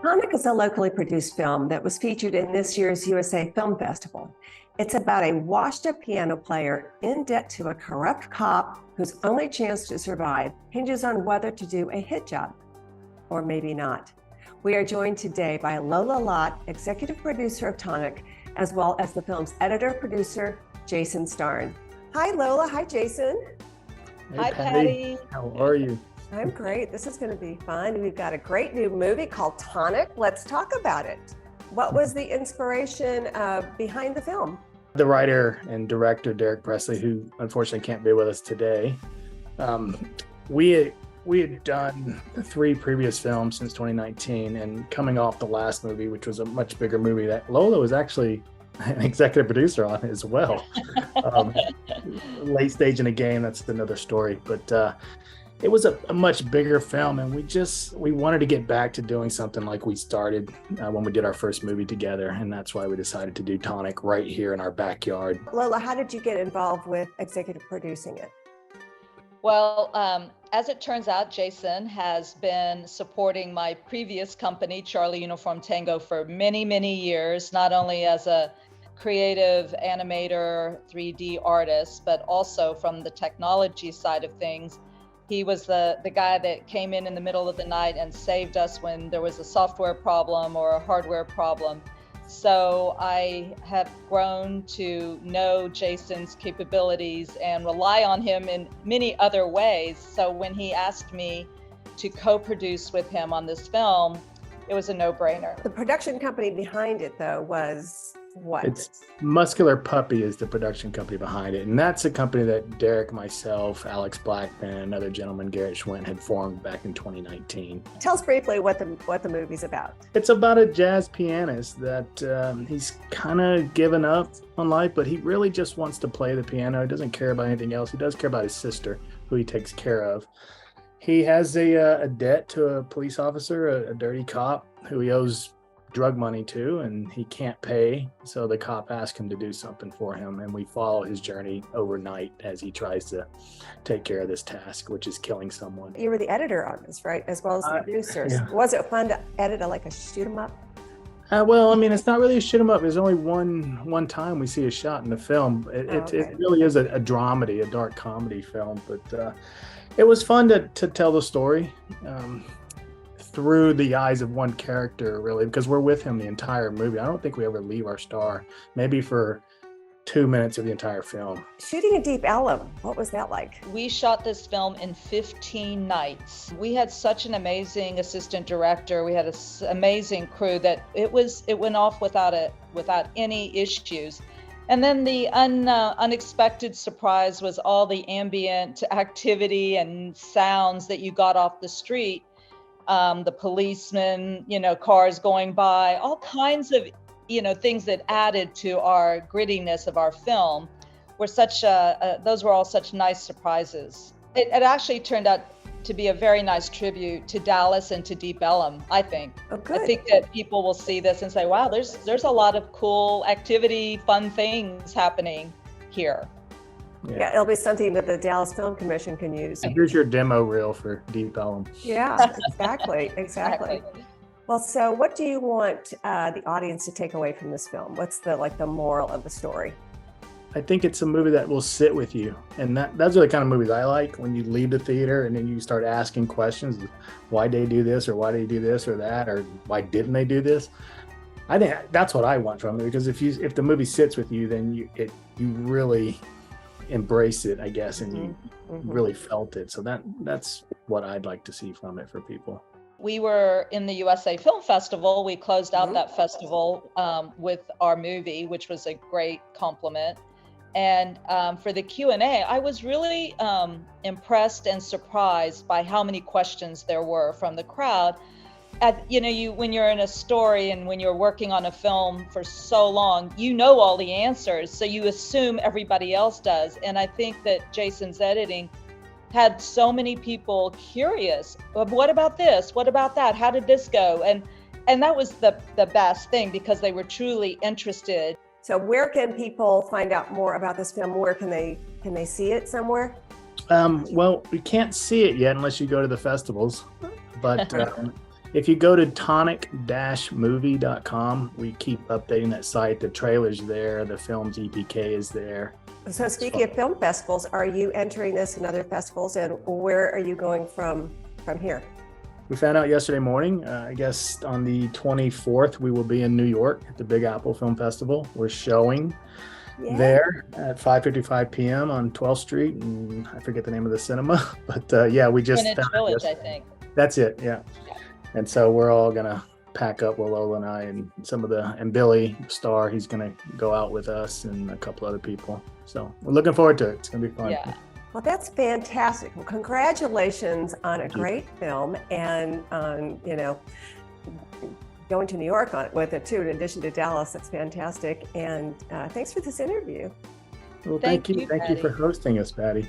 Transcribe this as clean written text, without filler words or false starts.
Tonic is a locally produced film that was featured in this year's USA Film Festival. It's about a washed-up piano player in debt to a corrupt cop whose only chance to survive hinges on whether to do a hit job, or maybe not. We are joined today by Lola Lott, executive producer of Tonic, as well as the film's editor-producer, Jason Starne. Hi, Lola. Hi, Jason. Hey, Hi, Patty. How are you? I'm great. This is going to be fun. We've got a great new movie called Tonic. Let's talk about it. What was the inspiration behind the film? The writer and director, Derek Presley, who unfortunately can't be with us today. We had done 3 previous films since 2019, and coming off the last movie, which was a much bigger movie that Lola was actually an executive producer on as well. Late stage in the game, that's another story. But it was a much bigger film, and we wanted to get back to doing something like we started when we did our first movie together, and that's why we decided to do Tonic right here in our backyard. Lola, how did you get involved with executive producing it? Well, as it turns out, Jason has been supporting my previous company, charlieuniformtango, for many, many years, not only as a creative animator, 3D artist, but also from the technology side of things. He was the guy that came in the middle of the night and saved us when there was a software problem or a hardware problem. So I have grown to know Jason's capabilities and rely on him in many other ways. So when he asked me to co-produce with him on this film, it was a no-brainer. The production company behind it, though, was what? It's Muscular Puppy is the production company behind it, and that's a company that Derek, myself, Alex Blackman, and another gentleman, Garrett Schwint, had formed back in 2019. Tell us briefly what the movie's about. It's about a jazz pianist that he's kind of given up on life, but he really just wants to play the piano. He doesn't care about anything else. He does care about his sister, who he takes care of. He has a debt to a police officer, a dirty cop, who he owes drug money to, and he can't pay. So the cop asked him to do something for him, and we follow his journey overnight as he tries to take care of this task, which is killing someone. You were the editor on this, right? As well as the producers. Yeah. Was it fun to edit like a shoot 'em up? Well, I mean, it's not really a shoot 'em up. There's only one time we see a shot in the film. It really is a dramedy, a dark comedy film, but it was fun to tell the story through the eyes of one character, really, because we're with him the entire movie. I don't think we ever leave our star, maybe for 2 minutes of the entire film. Shooting in Deep Ellum, what was that like? We shot this film in 15 nights. We had such an amazing assistant director. We had an amazing crew that it went off without any issues. And then the unexpected surprise was all the ambient activity and sounds that you got off the street. The policemen, cars going by, all kinds of, things that added to our grittiness of our film were those were all such nice surprises. It actually turned out to be a very nice tribute to Dallas and to Deep Ellum, I think. Oh, good. I think that people will see this and say, wow, there's a lot of cool activity, fun things happening here. Yeah, it'll be something that the Dallas Film Commission can use. Here's your demo reel for Deep Ellum. Yeah, exactly. Well, so what do you want the audience to take away from this film? What's the moral of the story? I think it's a movie that will sit with you, and those are the kind of movies I like. When you leave the theater and then you start asking questions, why did they do this, or why did they do this or that, or why didn't they do this? I think that's what I want from it, because if the movie sits with you, then you really embrace it, I guess, and you really felt it. So that's what I'd like to see from it for people. We were in the USA Film Festival. We closed out that festival with our movie, which was a great compliment. And for the Q&A, I was really impressed and surprised by how many questions there were from the crowd. When you're in a story and when you're working on a film for so long, you know all the answers, so you assume everybody else does. And I think that Jason's editing had so many people curious. What about this? What about that? How did this go? And that was the best thing, because they were truly interested. So where can people find out more about this film? Where can they see it somewhere? Well, we can't see it yet unless you go to the festivals. But if you go to tonic-movie.com, we keep updating that site. The trailer's there, the film's EPK is there. So speaking of film festivals, are you entering this in other festivals, and where are you going from here? We found out yesterday morning. I guess on the 24th, we will be in New York at the Big Apple Film Festival. We're showing there at 5:55 p.m. on 12th Street, and I forget the name of the cinema, but yeah, we just Greenwich found Village, I think. That's it, yeah. And so we're all gonna pack up, Lola and I, and and Billy Starr, he's gonna go out with us and a couple other people. So we're looking forward to it. It's gonna be fun. Yeah. Well, that's fantastic. Well, congratulations on a great film, and going to New York with it too, in addition to Dallas. That's fantastic. And thanks for this interview. Well, thank you. you, Thank you for Patty. hosting us, Patty.